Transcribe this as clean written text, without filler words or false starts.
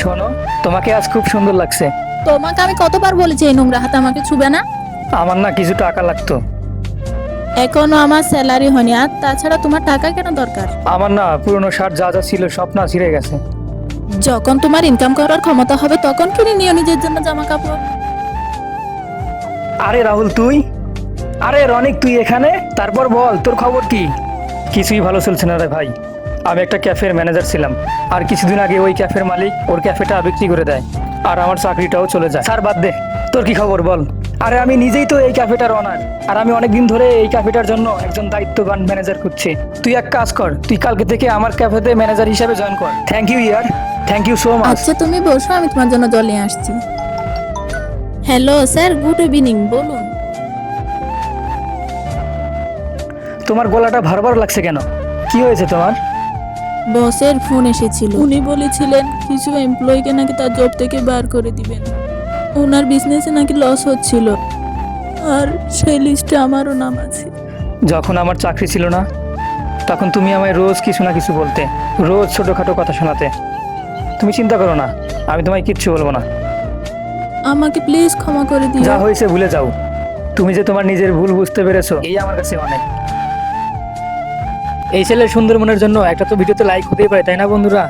শোনো, তোমাকে আজ খুব সুন্দর লাগছে। তোমাকে আমি কতবার বলেছি এই নোংরা হাতে আমাকে ছুবে না। আমার না কিছু টাকা লাগতো। এখনো আমার স্যালারি হয়নি, আর তাছাড়া তোমার টাকা কেন দরকার? আমার না পুরনো শার্ট যা যা ছিল সব না ছিঁড়ে গেছে। যখন তোমার ইনকাম করার ক্ষমতা হবে তখন কিনে নিও নিজের জন্য জামা কাপড়। আরে রাহুল তুই, আরে রনিক তুই এখানে? তারপর বল তোর খবর কি? কিছুই ভালো চলছে না রে ভাই। আমি একটা ক্যাফের ম্যানেজার ছিলাম, আর কিছুদিন আগে ওই ক্যাফের মালিক ওর ক্যাফেটা বিক্রি করে দেয়, আর আমার চাকরিটাও চলে যায়। স্যার বাদ দে, তোর কি খবর বল। আরে আমি নিজেই তো এই ক্যাফেটার ওনার, আর আমি অনেকদিন ধরে এই ক্যাফেটার জন্য একজন দায়িত্ববান ম্যানেজার খুঁজছি। তুই এক কাজ কর, তুই কালকে থেকে আমার ক্যাফেতে ম্যানেজার হিসেবে জয়েন কর। থ্যাংক ইউ ইয়ার, থ্যাংক ইউ সো মাচ। আচ্ছা তুমি বসো, আমি তোমার জন্য জল নিয়ে আসছি। হ্যালো স্যার, গুড ইভিনিং, বলুন। তোমার গলাটা ভার লাগছে কেন? কি হয়েছে তোমার? বসের ফোন এসেছিল, উনি বলেছিলেন কিছু এমপ্লয়িকে নাকি তার জব থেকে বার করে দিবেন। ওনার বিজনেসে নাকি লস হচ্ছিল, আর সেই লিস্টে আমারও নাম আছে। যখন আমার চাকরি ছিল না, তখন তুমি আমায় রোজ কিছু না কিছু বলতে, রোজ ছোটোখাটো কথা শোনাতে। তুমি চিন্তা করো না, আমি তোমায় কিচ্ছু বলবো না। আমাকে প্লিজ ক্ষমা করে দিও। যা হয়েছে ভুলে যাও। তুমি যে তোমার নিজের ভুল বুঝতে পেরেছো, এই আমার কাছে অনেক। এই ছেলের সুন্দর মনের জন্য একটা তো ভিডিওতে লাইক হতেই পারে, তাই না বন্ধুরা?